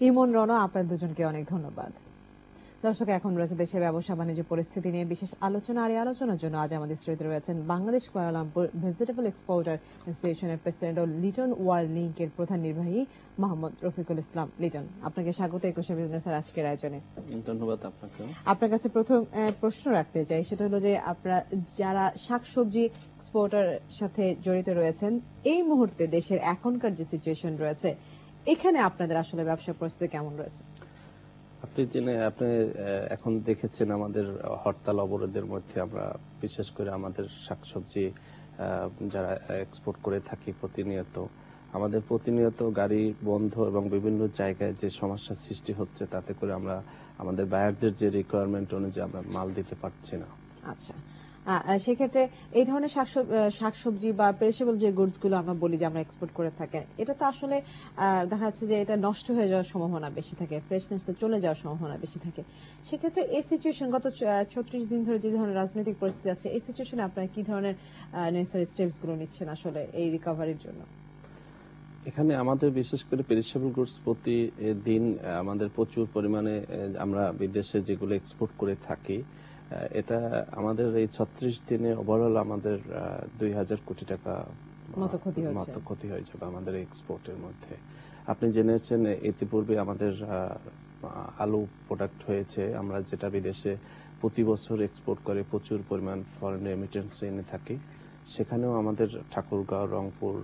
ইমন রনো, আপনার দুজনকে অনেক ধন্যবাদ। দর্শক, এখন রয়েছে দেশের ব্যবসা বাণিজ্য পরিস্থিতি নিয়ে বিশেষ আলোচনা। আর এই আলোচনার জন্য আজ আমাদের স্টুডিওতে রয়েছেন বাংলাদেশ কুয়ালালামপুর ভেজিটেবল এক্সপোর্টার অ্যাসোসিয়েশনের প্রেসিডেন্ট ও লিটন ওয়ার্ল্ড লিংকের প্রধান নির্বাহী মোহাম্মদ রফিকুল ইসলাম। লিটন, আপনাকে স্বাগত একুশে বিজনেসের আজকের আয়োজনে। ধন্যবাদ আপনাকে। আপনার কাছে প্রথম প্রশ্ন রাখতে চাই, সেটা হলো যে আপনারা যারা শাকসবজি এক্সপোর্টার সাথে জড়িত রয়েছেন, এই মুহূর্তে দেশের এখনকার যে সিচুয়েশন রয়েছে, এখানে আপনাদের আসলে ব্যবসা পরিস্থিতি কেমন রয়েছে? আপনি এখন দেখেছেন আমাদের হরতাল অবরোধের মধ্যে আমরা বিশেষ করে আমাদের শাকসবজি যারা এক্সপোর্ট করে থাকি প্রতিনিয়ত, আমাদের প্রতিনিয়ত গাড়ি বন্ধ এবং বিভিন্ন জায়গায় যে সমস্যার সৃষ্টি হচ্ছে, তাতে করে আমরা আমাদের বায়ারদের যে রিকোয়ারমেন্ট অনুযায়ী আমরা মাল দিতে পারছি না। আচ্ছা, সেক্ষেত্রে এই ধরনের শাকসবজি বা পেরিশেবল যে গুডস গুলো আমরা বলি যে আমরা এক্সপোর্ট করে থাকেন, এটা তো আসলে দেখা যাচ্ছে যে এটা নষ্ট হয়ে যাওয়ার সম্ভাবনা বেশি থাকে, ফ্রেশনেস তো চলে যাওয়ার সম্ভাবনা বেশি থাকে। সেক্ষেত্রে এই সিচুয়েশন গত 36 দিন ধরে যে ধরনের রাজনৈতিক পরিস্থিতি আছে, এই সিচুয়েশনে আপনারা কি ধরনের নেসেসারি স্টেপস গুলো নিচ্ছেন আসলে এই রিকভারির জন্য? এখানে আমাদের বিশেষ করে পেরিশেবল গুডস প্রতি দিন আমাদের প্রচুর পরিমাণে আমরা বিদেশে যেগুলো এক্সপোর্ট করে থাকি, এটা আমাদের এই 36 দিনে ওভারঅল আমাদের 2000 কোটি টাকা মতো ক্ষতি হয়ে যাবে আমাদের এক্সপোর্টের মধ্যে। আপনি জেনেছেন ইতিপূর্বে আমাদের আলু প্রোডাক্ট হয়েছে, আমরা যেটা বিদেশে প্রতি বছর এক্সপোর্ট করে প্রচুর পরিমাণ ফরেন রেমিটেন্স এনে থাকি। সেখানেও আমাদের ঠাকুরগাঁও, রংপুর,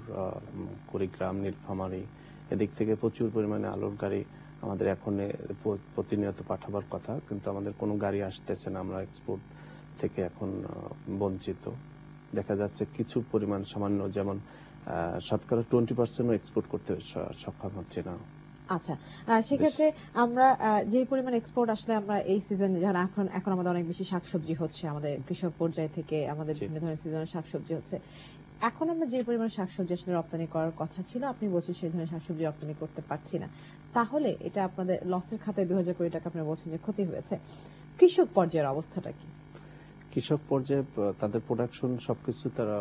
কুড়িগ্রাম, নীলফামারী এদিক থেকে প্রচুর পরিমাণে আলুর গাড়ি আমাদের এখন প্রতিনিয়ত পাঠাবার কথা, কিন্তু আমাদের কোনো গাড়ি আসতেছে না। আমরা এক্সপোর্ট থেকে এখন বঞ্চিত। দেখা যাচ্ছে কিছু পরিমাণ সামান্য, যেমন শতকরা 20% এক্সপোর্ট করতে সক্ষম হচ্ছে না। আচ্ছা, সেক্ষেত্রে আমরা যে পরিমাণ এক্সপোর্ট আসলে আমরা এই সিজন, যারা এখন আমাদের অনেক বেশি শাকসবজি হচ্ছে, আমাদের কৃষক পর্যায় থেকে আমাদের বিভিন্ন ধরনের সিজনের শাকসবজি হচ্ছে, এখন আমরা যে পরিমাণ শাকসবজি আসলে রপ্তানি করার কথা ছিল, আপনি বলছেন সেই ধরনের শাকসবজি রপ্তানি করতে পারছি না, তাহলে এটা আপনাদের লসের খাতায় 2000 কোটি টাকা আপনারা বলছেন যে ক্ষতি হয়েছে। কৃষক পর্যায়ের অবস্থাটা কি? কৃষক পর্যায়ে তাদের প্রোডাকশন সবকিছু তারা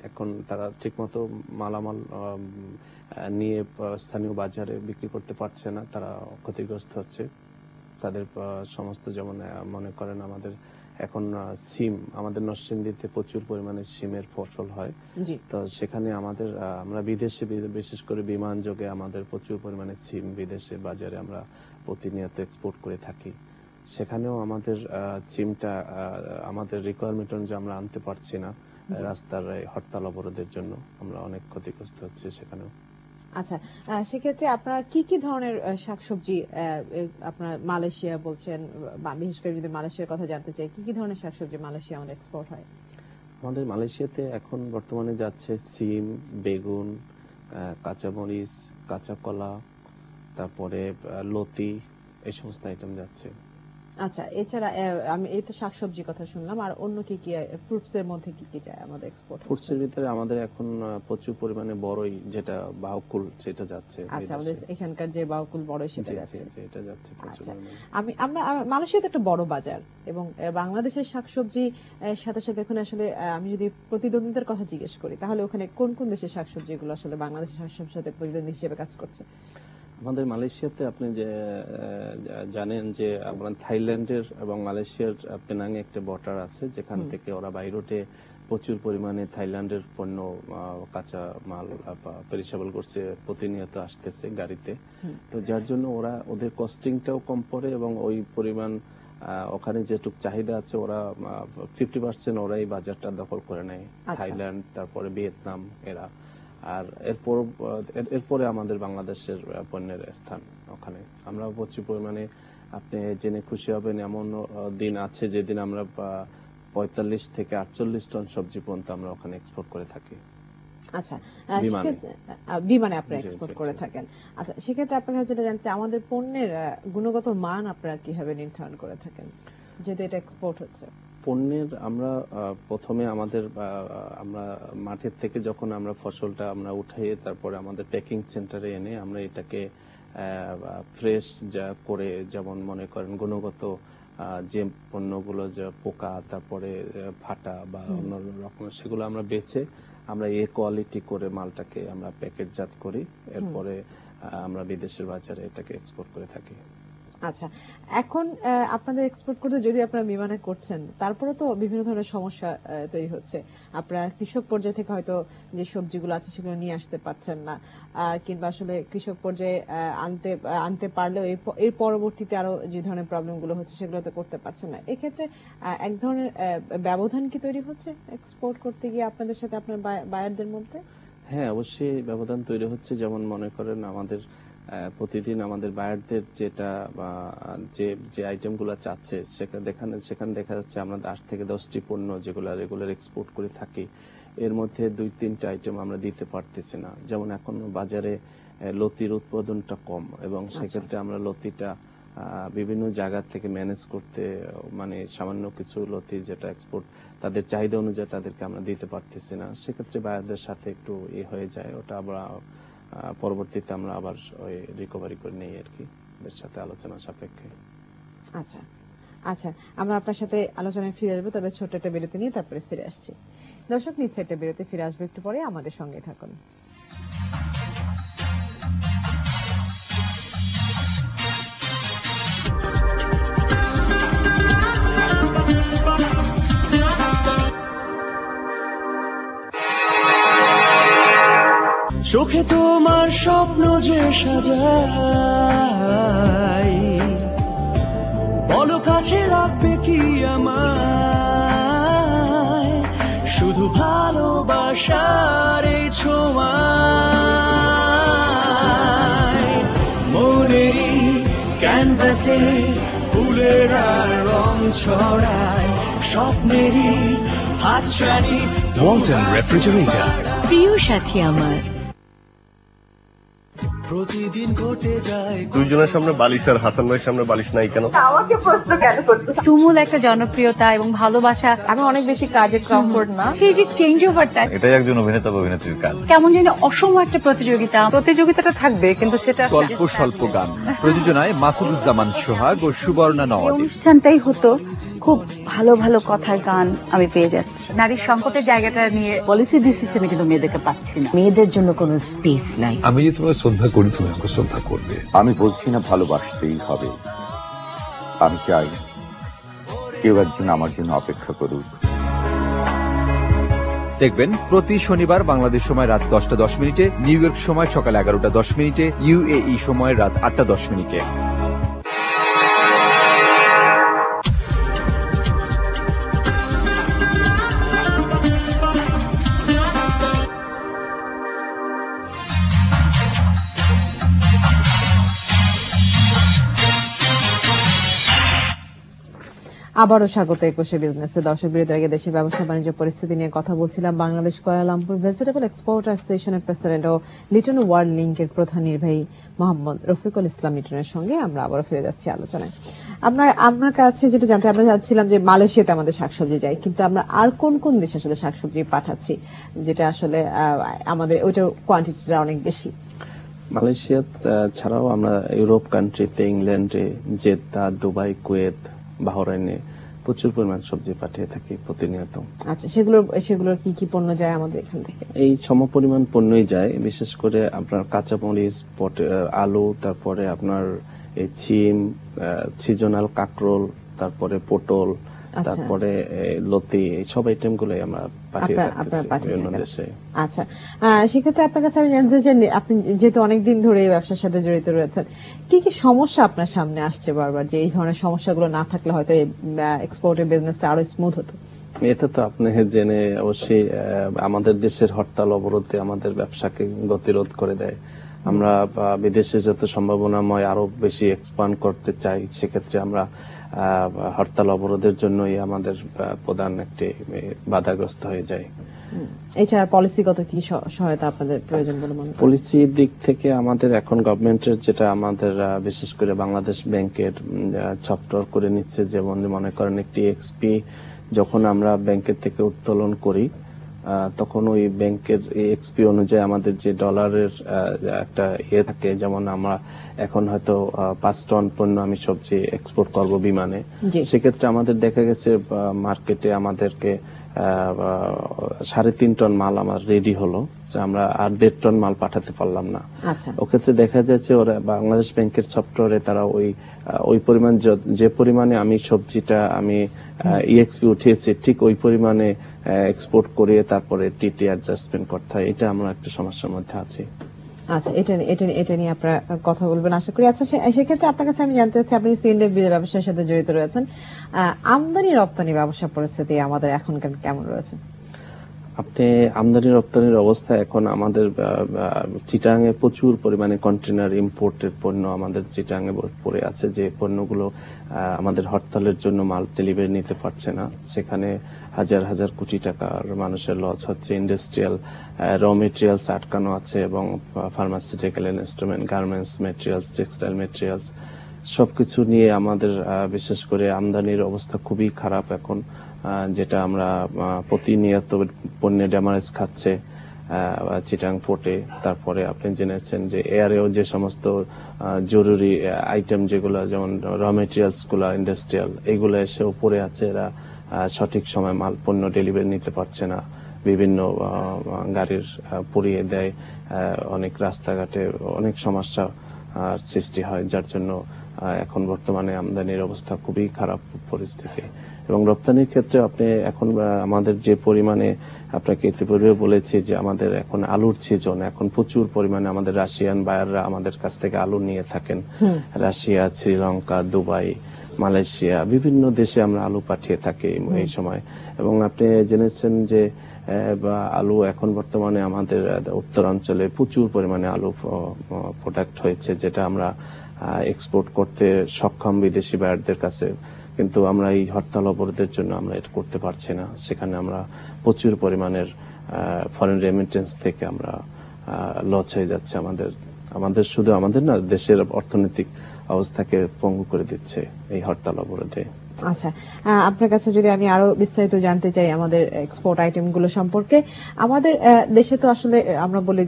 এখন তারা ঠিকমতো মালামাল নিয়ে স্থানীয় বাজারে বিক্রি করতে পারছে না, তারা ক্ষতিগ্রস্ত হচ্ছে। তাদের সমস্ত, যেমন মনে করেন আমাদের এখন আমাদের নরসিংদীতে প্রচুর পরিমাণে সিমের ফসল হয়, তো সেখানে আমরা বিদেশে বিশেষ করে বিমান যোগে আমাদের প্রচুর পরিমাণে সিম বিদেশে বাজারে আমরা প্রতিনিয়ত এক্সপোর্ট করে থাকি। সেখানেও আমাদের সিমটা আমাদের রিকোয়ারমেন্ট অনুযায়ী আমরা আনতে পারছি না, রাস্তার হরতাল অবরোধের জন্য আমরা অনেক ক্ষতিগ্রস্ত হচ্ছে সেখানেও। আচ্ছা, সেক্ষেত্রে আপনারা কি কি ধরনের শাকসবজি আপনারা মালয়েশিয়া বলছেন, বিশেষ করে যদি মালয়েশিয়ার কথা জানতে চাই, কি কি ধরনের শাকসবজি মালয়েশিয়া আমাদের এক্সপোর্ট হয়? আমাদের মালয়েশিয়াতে এখন বর্তমানে যাচ্ছে সিম, বেগুন, কাঁচামরিচ, কাঁচা কলা, তারপরে লতি, এই সমস্ত আইটেম যাচ্ছে। আচ্ছা, এছাড়া আমি এই তো শাকসবজির কথা শুনলাম, আর অন্য কি কি ফ্রুটস এর মধ্যে কি কি যায় আমাদের এক্সপোর্ট? ফ্রুটস এর ভিতরে আমাদের এখন প্রচুর পরিমাণে বড়ই, যেটা বাউকুল, সেটা যাচ্ছে। আচ্ছা, আমাদের এখানকার যে বাউকুল বড়ই সেটা যাচ্ছে। এটা যাচ্ছে প্রচুর পরিমাণে। আমরা মালয়েশিয়াতে একটা বড় বাজার, এবং বাংলাদেশের শাকসবজি সাথে সাথে ওখানে আসলে আমি যদি প্রতিদ্বন্দ্বিতার কথা জিজ্ঞেস করি, তাহলে ওখানে কোন কোন দেশের শাকসবজিগুলো আসলে বাংলাদেশের শাকসবজির সাথে প্রতিদ্বন্দ্বী হিসেবে কাজ করছে? আমাদের মালয়েশিয়াতে আপনি যে জানেন যে আমরা থাইল্যান্ডের এবং মালয়েশিয়ার পেনাংয়ে একটা বর্ডার আছে, যেখান থেকে ওরা বাই রোডে প্রচুর পরিমাণে থাইল্যান্ডের পণ্য, কাঁচা মাল, পেরিশেবল করছে, প্রতিনিয়ত আসতেছে গাড়িতে। তো যার জন্য ওদের কস্টিংটাও কম পড়ে, এবং ওই পরিমাণ ওখানে যেটুক চাহিদা আছে, ওরা 50% ওরা এই বাজারটা দখল করে নেয়। থাইল্যান্ড, তারপরে ভিয়েতনাম, এরা। আর এরপরে আমাদের বাংলাদেশের পণ্যের স্থান ওখানে। আমরা প্রচুর পরিমাণে, আপনি জেনে খুশি হবেন, এমন দিন আছে যেদিন আমরা 45 থেকে 48 টন সবজি পর্যন্ত আমরা ওখানে এক্সপোর্ট করে থাকি। আচ্ছা, বিমানে আপনারা এক্সপোর্ট করে থাকেন। আচ্ছা, সেক্ষেত্রে আপনার কাছে যেটা জানতে, আমাদের পণ্যের গুণগত মান আপনারা কিভাবে নির্ধারণ করে থাকেন, যেহেতু এটা এক্সপোর্ট হচ্ছে? পণ্যের আমরা প্রথমে আমরা মাঠের থেকে যখন আমরা ফসলটা আমরা উঠাই, তারপরে আমাদের প্যাকিং সেন্টারে এনে আমরা এটাকে ফ্রেশ করে, যেমন মনে করেন গুণগত যে পণ্যগুলো, যে পোকা, তারপরে ফাটা বা অন্য রকম, সেগুলো আমরা বেছে আমরা কোয়ালিটি করে মালটাকে আমরা প্যাকেটজাত করি। এরপরে আমরা বিদেশের বাজারে এটাকে এক্সপোর্ট করে থাকি। আচ্ছা, এখন আপনাদের এক্সপোর্ট করতে যদি আপনারা বিমানে করছেন, তারপরে তো বিভিন্ন ধরনের সমস্যা তৈরি হচ্ছে। আপনারা কৃষক পর্যায়ে থেকে হয়তো যে সবজিগুলো আছে সেগুলো নিয়ে আসতে পারছেন না, কিংবা আসলে কৃষক পর্যায়ে আনতে পারলেও এর পরবর্তীতে আরো যে ধরনের প্রবলেম গুলো হচ্ছে সেগুলো তো করতে পারছেন না। এক্ষেত্রে এক ধরনের ব্যবধান কি তৈরি হচ্ছে এক্সপোর্ট করতে গিয়ে আপনাদের সাথে আপনার বায়ারদের মধ্যে? হ্যাঁ, অবশ্যই ব্যবধান তৈরি হচ্ছে। যেমন মনে করেন আমাদের প্রতিদিন আমাদের বায়ারদের যেটা যে আইটেমগুলো চাচ্ছে সেখানে দেখা যাচ্ছে আমরা 8 থেকে 10টি পণ্য যেগুলো রেগুলার এক্সপোর্ট করে থাকি, এর মধ্যে 2-3টা আইটেম আমরা দিতে পারতেছি না। যেমন এখন বাজারে লতির উৎপাদনটা কম, এবং সেক্ষেত্রে আমরা লতিটা বিভিন্ন জায়গা থেকে ম্যানেজ করতে, মানে সামান্য কিছু লতি যেটা এক্সপোর্ট তাদের চাহিদা অনুযায়ী তাদেরকে আমরা দিতে পারতেছি না। সেক্ষেত্রে বায়ারদের সাথে একটু হয়ে যায়, ওটা আমরা পরবর্তীতে আমরা আবার ওই রিকভারি করে নেই আর কি, এর সাথে আলোচনা সাপেক্ষে। আচ্ছা আচ্ছা, আমরা আপনার সাথে আলোচনায় ফিরে আসবো, তবে ছোট্ট একটা বিরতি নিয়ে তারপরে ফিরে আসছি। দর্শক, নিচ্ছে একটা বিরতি, ফিরে আসবো একটু পরে, আমাদের সঙ্গে থাকুন। চোখে তোমার স্বপ্ন যে সাজাই, বলো কাছে রাখবে কি আমায়, শুধু ভালোবাসার এই ছোঁয়ায়, মনেরই ক্যানভাসে ফুলের আর রং ছড়ায়, স্বপ্নেরই হাতছানি ওয়ালটন রেফ্রিজারেটর। প্রিয় সাথী আমার, প্রতিদিন ঘটে যায়। দুইজনের সামনে বালিশ আর হাসান ভাইয়ের সামনে বালিশ নাই কেন? আমাকে প্রশ্ন কেন করছো? তুমুল একটা জনপ্রিয়তা এবং ভালোবাসা, আমি অনেক বেশি কাজে কমফোর্ট না, সেই যে চেঞ্জ ওভারটা, এটাই একজন অভিনেতা বা অভিনেত্রীর কাজ। কেমন যেন অসম একটা প্রতিযোগিতাটা থাকবে, কিন্তু সেটা গল্প স্বল্প গান প্রযোজনায় মাসুদুজ্জামান সোহাগ ও সুবর্ণা এই নওয়াজ। অনুষ্ঠানটাই হতো, খুব ভালো ভালো কথার গান আমি পেয়ে যাচ্ছি। নারীর সংকটের জায়গাটা নিয়ে পলিসি ডিসিশনে কিন্তু মেয়েদেরকে পাচ্ছি না। মেয়েদের জন্য কোনো স্পেস নাই। আমি যে তোমার শ্রদ্ধা করি, তুমি আমাকে শ্রদ্ধা করবে। আমি বলছি না ভালোবাসতেই হবে, আমি চাই কেউ একজন আমার জন্য অপেক্ষা করুক। দেখবেন প্রতি শনিবার বাংলাদেশ সময় রাত 10:10, নিউ ইয়র্ক সময় সকাল 11:10, ইউএই সময় রাত 8:10। আবারও স্বাগত 21 বিজনেসে। দর্শক, বিরতির আগে দেশের ব্যবসা বাণিজ্য পরিস্থিতি নিয়ে কথা বলছিলাম বাংলাদেশ কুয়ালালামপুর ভেজিটেবল এক্সপোর্ট অ্যাসোসিয়েশনের প্রেসিডেন্ট ও লিটন ওয়ার্ল্ড লিংকের প্রধান নির্বাহী মোহাম্মদ রফিকুল ইসলাম লিটনের সঙ্গে আমরা আবারও ফিরে যাচ্ছি আলোচনায়। আপনার কাছে যেটা জানতে আমরা চাচ্ছিলাম যে মালয়েশিয়াতে আমাদের শাকসবজি যায়, কিন্তু আমরা আর কোন কোন দেশে আসলে শাকসবজি পাঠাচ্ছি, যেটা আসলে আমাদের ওইটার কোয়ান্টিটিটা অনেক বেশি? মালয়েশিয়া ছাড়াও আমরা ইউরোপ কান্ট্রিতে, ইংল্যান্ডে, জেদ্দা, দুবাই, কুয়েত, বাহরাইনে প্রচুর পরিমাণ সবজি পাঠিয়ে থাকি প্রতিনিয়ত। আচ্ছা, সেগুলোর কি কি পণ্য যায় আমাদের এখান থেকে? এই সমপরিমাণ পণ্যই যায়, বিশেষ করে আপনার কাঁচামরিচ, আলু, তারপরে আপনার এই চিম, সিজনাল কাঁকরোল, তারপরে পটল, তারপরে লতি, এই সব আইটেম গুলোই আমরা পাঠিয়ে থাকি বিভিন্ন দেশে। আচ্ছা, সেক্ষেত্রে আপনার কাছে আমি জানতে চাই, আপনি যেহেতু অনেকদিন ধরে এই ব্যবসার সাথে জড়িত রয়েছেন, কি কি সমস্যা আপনার সামনে আসছে বারবার, যে এই ধরনের সমস্যাগুলো না থাকলে হয়তো এক্সপোর্টের বিজনেসটা আরো স্মুথ হতো? এটা তো আপনি জেনে অবশ্যই, আমাদের দেশের হরতাল অবরোধে আমাদের ব্যবসাকে গতিরোধ করে দেয়। আমরা বিদেশে যত সম্ভাবনাময় আরো বেশি এক্সপান্ড করতে চাই, সেক্ষেত্রে আমরা হরতাল অবরোধের জন্যই আমাদের প্রধান একটি বাধাগ্রস্ত হয়ে যায়। এছাড়া পলিসিগত কি সহায়তা আপনাদের প্রয়োজন বলে মনে করেন? পলিসির দিক থেকে আমাদের এখন গভর্নমেন্টের যেটা আমাদের বিশেষ করে বাংলাদেশ ব্যাংকের চ্যাপ্টার করে নিচ্ছে, যেমন মনে করেন একটি এক্সপি যখন আমরা ব্যাংকের থেকে উত্তোলন করি, তখন ওই ব্যাংকের এক্সপি অনুযায়ী আমাদের যে ডলারের একটা থাকে, যেমন আমরা এখন হয়তো 5 টন পণ্য আমি সবজি এক্সপোর্ট করব বিমানে, সেক্ষেত্রে আমাদের দেখা গেছে মার্কেটে আমাদেরকে 3.5 টন মাল আমার রেডি হলো, যে আমরা আর 1.5 টন মাল পাঠাতে পারলাম না। আচ্ছা, ওক্ষেত্রে দেখা যাচ্ছে ওরা বাংলাদেশ ব্যাংকের সফটওয়্যারে তারা ওই পরিমাণ যে পরিমাণে আমি সবজিটা আমি ইএক্সপি উঠিয়েছি ঠিক ওই পরিমাণে এক্সপোর্ট করিয়ে তারপরে টিটি অ্যাডজাস্টমেন্ট করতে হয়। এটা আমরা একটা সমস্যার মধ্যে আছি। আচ্ছা, এটা নিয়ে আপনারা কথা বলবেন আশা করি। আচ্ছা, সেক্ষেত্রে আপনার কাছে আমি জানতে চাচ্ছি, আপনি সিএনএফ ব্যবসার সাথে জড়িত রয়েছেন, আমদানি রপ্তানি ব্যবসা পরিস্থিতি আমাদের এখনকার কেমন রয়েছে? আপনি আমদানি রপ্তানির অবস্থা এখন আমাদের চিটাং এ প্রচুর পরিমাণে কন্টেনার ইম্পোর্টের পণ্য আমাদের চিটাং এ পড়ে আছে, যে পণ্যগুলো আমাদের হরতালের জন্য মাল ডেলিভারি নিতে পারছে না। সেখানে হাজার হাজার কোটি টাকার মানুষের লস হচ্ছে। ইন্ডাস্ট্রিয়াল র মেটেরিয়ালস আটকানো আছে এবং pharmaceutical instrument, garments materials, textile materials সবকিছু নিয়ে আমাদের বিশেষ করে আমদানির অবস্থা খুবই খারাপ এখন, যেটা আমরা প্রতিনিয়ত পণ্যে ড্যামারেজ খাচ্ছে চিটাং পোর্টে। তারপরে আপনি জেনেছেন যে এয়ারেও যে সমস্ত জরুরি আইটেম যেগুলো যেমন র মেটেরিয়ালস গুলা ইন্ডাস্ট্রিয়াল এগুলো এসেও পড়ে আছে, এরা সঠিক সময় মাল পণ্য ডেলিভারি নিতে পারছে না, বিভিন্ন গাড়ির পুড়িয়ে দেয়, অনেক রাস্তাঘাটে অনেক সমস্যা সৃষ্টি হয়, যার জন্য এখন বর্তমানে আমদানির অবস্থা খুবই খারাপ পরিস্থিতি। এবং রপ্তানির ক্ষেত্রে আপনি এখন আমাদের যে পরিমাণে আপনাকে ইতিপূর্বে বলেছি যে আমাদের এখন আলুর সিজন, এখন প্রচুর পরিমাণে আমাদের রাশিয়ান বায়াররা আমাদের কাছ থেকে আলু নিয়ে থাকেন। রাশিয়া, শ্রীলঙ্কা, দুবাই, মালয়েশিয়া বিভিন্ন দেশে আমরা আলু পাঠিয়ে থাকি এই সময়। এবং আপনি জেনেছেন যে আলু এখন বর্তমানে আমাদের উত্তরাঞ্চলে প্রচুর পরিমাণে আলু প্রোডাক্ট হয়েছে, যেটা আমরা এক্সপোর্ট করতে সক্ষম বিদেশি বায়ারদের কাছে, কিন্তু আমরা এই হরতাল অবরোধের জন্য আমরা এটা করতে পারছি না। সেখানে আমরা প্রচুর পরিমাণের ফরেন রেমিটেন্স থেকে আমরা লস হয়ে যাচ্ছে। আমাদের শুধু আমাদের না, দেশের অর্থনৈতিক অবস্থাকে পঙ্গু করে দিচ্ছে এই হরতাল অবরোধে। আচ্ছা, আপনার কাছে যদি আমি আরো বিস্তারিত জানতে চাই আমাদের এক্সপোর্ট আইটেম গুলো সম্পর্কে। আমাদের দেশে তো আসলে আমরা বলি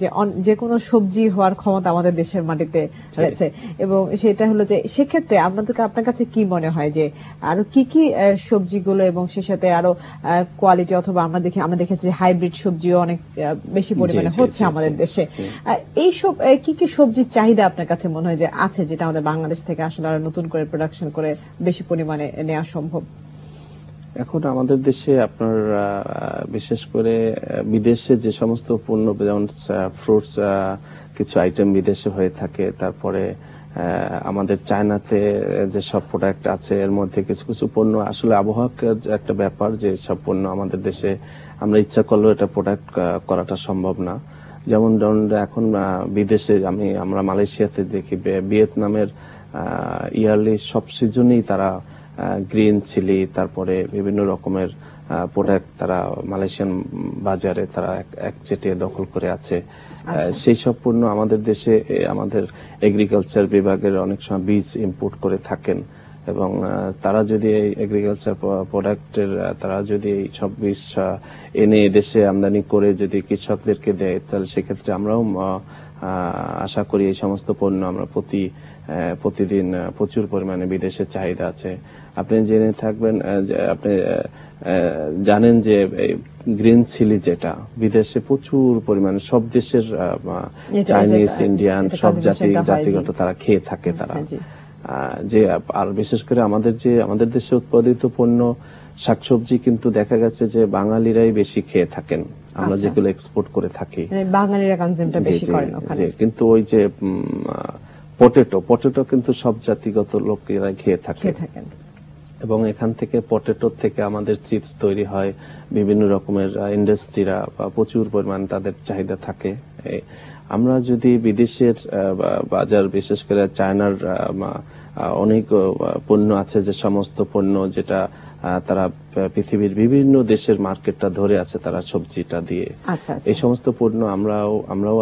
যে কোনো সবজি হওয়ার ক্ষমতা আমাদের দেশের মাটিতে রয়েছে, এবং সেটা হলো যে সেক্ষেত্রে আপনার কাছে কি মনে হয় যে আরো কি সবজিগুলো এবং সে সাথে আরো কোয়ালিটি অথবা আমরা দেখেছি হাইব্রিড সবজিও অনেক বেশি পরিমাণে হচ্ছে আমাদের দেশে, এই সব কি সবজির চাহিদা আপনার কাছে মনে হয় যে আছে, যেটা আমাদের বাংলাদেশ থেকে আসলে আরো নতুন করে প্রোডাকশন করে বেশি পরিমাণে নেওয়া সম্ভব? এখন আমাদের দেশে আপনার বিশেষ করে বিদেশে যে সমস্ত পণ্য, যেমন ফ্রুটস কিছু আইটেম বিদেশে হয়ে থাকে, তারপরে আমাদের চায়নাতে যে সব প্রোডাক্ট আছে এর মধ্যে কিছু কিছু পণ্য আসলে আবহাওয়ার একটা ব্যাপার, যে সব পণ্য আমাদের দেশে আমরা ইচ্ছা করলেও এটা প্রোডাক্ট করাটা সম্ভব না। যেমন ধরুন এখন বিদেশে আমরা মালয়েশিয়াতে দেখি, ভিয়েতনামের ইয়ারলি সব সিজনেই তারা গ্রিন চিলি, তারপরে বিভিন্ন রকমের প্রোডাক্ট তারা মালয়েশিয়ান বাজারে তারা একচেটিয়া দখল করে আছে। সেই সব পণ্য আমাদের দেশে আমাদের এগ্রিকালচার বিভাগের অনেক সময় বীজ ইম্পোর্ট করে থাকেন, এবং তারা যদি এই এগ্রিকালচার প্রোডাক্টের তারা যদি এই সব বীজ এনে দেশে আমদানি করে যদি কৃষকদেরকে দেয়, তাহলে সেক্ষেত্রে আমরাও আশা করি এই সমস্ত পণ্য আমরা প্রতিদিন প্রচুর পরিমাণে বিদেশে চাহিদা আছে। আপনি জেনে থাকবেন, আপনি জানেন যে গ্রিন চিলি যেটা বিদেশে প্রচুর পরিমাণে সব দেশের চাইনিজ, ইন্ডিয়ান সব জাতিগত তারা খেয়ে থাকে তারা, যে আর বিশেষ করে আমাদের দেশে উৎপাদিত পণ্য শাকসবজি কিন্তু দেখা গেছে যে বাঙালিরাই বেশি খেয়ে থাকেন, আমরা যেগুলো এক্সপোর্ট করে থাকি বাঙালিরা কনজিউমটা বেশি করেন ওখানে। কিন্তু ওই যে পটেটো কিন্তু সব জাতিগত লোকেরা খেয়ে থাকেন, এবং এখান থেকে পটেটো থেকে আমাদের চিপস তৈরি হয়, বিভিন্ন রকমের ইন্ডাস্ট্রিরা প্রচুর পরিমাণ তাদের চাহিদা থাকে। আমরা যদি বিদেশের বাজার, বিশেষ করে চায়নার অনেক পণ্য আছে, যে সমস্ত পণ্য যেটা তারা পৃথিবীর বিভিন্ন দেশের মার্কেটটা ধরে আছে তারা সবজিটা দিয়ে, এই সমস্ত পণ্য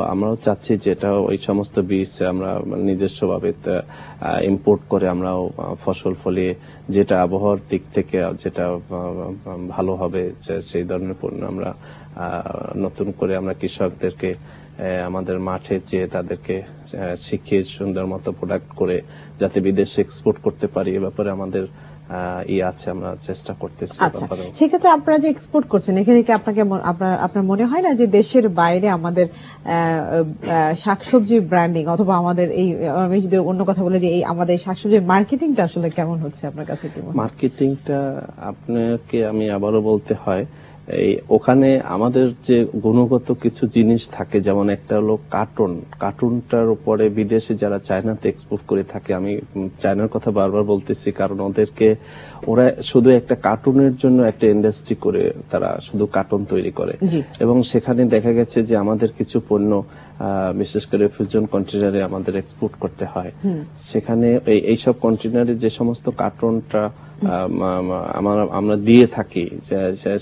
আমরাও চাচ্ছি যেটা ওই সমস্ত বীজ আমরা নিজস্ব ভাবে ইম্পোর্ট করে আমরাও ফসল ফলিয়ে যেটা আবহাওয়ার দিক থেকে যেটা ভালো হবে সেই ধরনের পণ্য আমরা নতুন করে আমরা কৃষকদেরকে আমাদের মাঠে যেয়ে তাদেরকে শিখিয়ে সুন্দর মতো প্রোডাক্ট করে যাতে বিদেশে এক্সপোর্ট করতে পারি, এ ব্যাপারে আমাদের আছে, আমরা চেষ্টা করতেছি। আচ্ছা, সেক্ষেত্রে আপনারা যে এক্সপোর্ট করছেন এখানে কি আপনার মনে হয় না যে দেশের বাইরে আমাদের শাকসবজি ব্র্যান্ডিং অথবা আমাদের এই, আমি যদি অন্য কথা বলি যে এই আমাদের শাকসবজির মার্কেটিংটা আসলে কেমন হচ্ছে আপনার কাছে? মার্কেটিংটা আপনাকে আমি আবারও বলতে হয়, এই ওখানে আমাদের যে গুণগত কিছু জিনিস থাকে, যেমন একটা হলো কার্টুনটার উপরে বিদেশে যারা চায়নাতে এক্সপোর্ট করে থাকে, আমি চায়নার কথা বারবার বলতেছি কারণ ওরা শুধু একটা কার্টুনের জন্য একটা ইন্ডাস্ট্রি করে তারা শুধু কার্টুন তৈরি করে, এবং সেখানে দেখা গেছে যে আমাদের কিছু পণ্য বিশেষ করে ফিউজন কন্টেনারে আমাদের এক্সপোর্ট করতে হয়। সেখানে এইসব কন্টেনারে যে সমস্ত কার্টুনটা আমরা দিয়ে থাকি,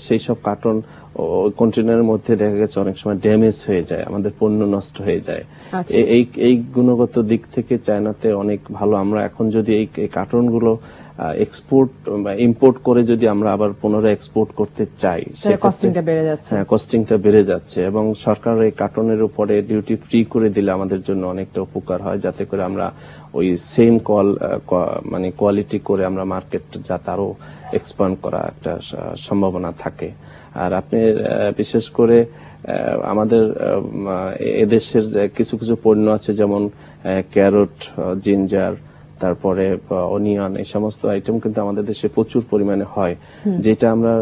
সেই সব কার্টুন ওই কন্টেনারের মধ্যে দেখা গেছে অনেক সময় ড্যামেজ হয়ে যায়, আমাদের পণ্য নষ্ট হয়ে যায়। এই গুণগত দিক থেকে চায়নাতে অনেক ভালো। আমরা এখন যদি এই কার্টুনগুলো এক্সপোর্ট বা ইম্পোর্ট করে যদি আমরা আবার পুনরায় এক্সপোর্ট করতে চাই, কস্টিংটা বেড়ে যাচ্ছে, এবং সরকার এই কার্টুনের উপরে ডিউটি ফ্রি করে দিলে আমাদের জন্য অনেকটা উপকার হয়, যাতে করে আমরা ওই সেম মানে কোয়ালিটি করে আমরা মার্কেট যাতে আরো এক্সপ্যান্ড করা একটা সম্ভাবনা থাকে। আর আপনি বিশেষ করে আমাদের এদেশের কিছু কিছু পণ্য আছে, যেমন ক্যারট, জিঞ্জার, তারপরে অনিয়ন, এই সমস্ত আইটেম কিন্তু আমাদের দেশে প্রচুর পরিমাণে হয়, যেটা আমরা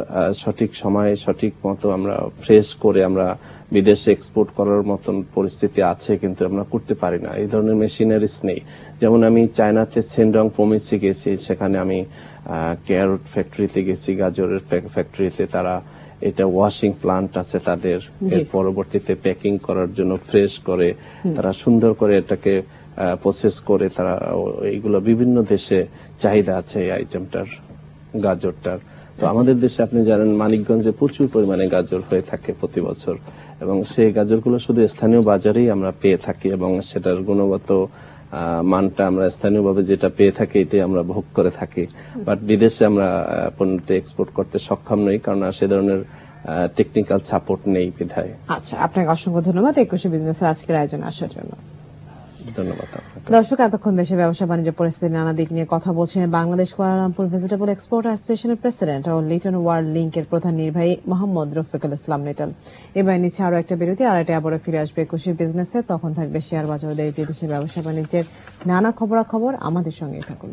সঠিক সময়ে সঠিক মতো আমরা ফ্রেশ করে আমরা বিদেশে এক্সপোর্ট করার মতন পরিস্থিতি আছে, কিন্তু আমরা করতে পারি না, এই ধরনের মেশিনারিজ নেই। যেমন আমি চায়নাতে সেনডং প্রমিসে গেছি, সেখানে আমি ক্যারট ফ্যাক্টরিতে গেছি, গাজরের ফ্যাক্টরিতে, তারা এটা ওয়াশিং প্লান্ট আছে তাদের, এর পরবর্তীতে প্যাকিং করার জন্য ফ্রেশ করে তারা সুন্দর করে এটাকে প্রসেস করে তারা এইগুলো বিভিন্ন দেশে চাহিদা আছে এই আইটেমটার, গাজরটার। তো আমাদের দেশে আপনি জানেন মানিকগঞ্জে প্রচুর পরিমাণে গাজর হয়ে থাকে প্রতি বছর, এবং সেই গাজরগুলো শুধু স্থানীয় বাজারেই আমরা পেয়ে থাকি, এবং সেটার গুণগত মানটা আমরা স্থানীয়ভাবে যেটা পেয়ে থাকি এটাই আমরা ভোগ করে থাকি। বাট বিদেশে আমরা পণ্যটা এক্সপোর্ট করতে সক্ষম নই, কারণ সে ধরনের টেকনিক্যাল সাপোর্ট নেই বিধায়। আচ্ছা, আপনাকে অসংখ্য ধন্যবাদ 21 বিজনেসের আজকের আয়োজনে আসার জন্য। ধন্যবাদ। দর্শক, এতক্ষণ দেশে ব্যবসা বাণিজ্য পরিস্থিতির নানা দিক নিয়ে কথা বলছেন বাংলাদেশ কুয়ালালামপুর ভেজিটেবল এক্সপোর্ট অ্যাসোসিয়েশনের প্রেসিডেন্ট ও লিটন ওয়ার্ল্ড লিংকের প্রধান নির্বাহী মোহাম্মদ রফিকুল ইসলাম লিটন। এবার নিচ্ছে আরো একটা বিরতি, আর এটা আবারও ফিরে আসবে 21 বিজনেসে। তখন থাকবে শেয়ার বাজার, দেশ বিদেশের ব্যবসা বাণিজ্যের নানা খবরাখবর। আমাদের সঙ্গে থাকুন।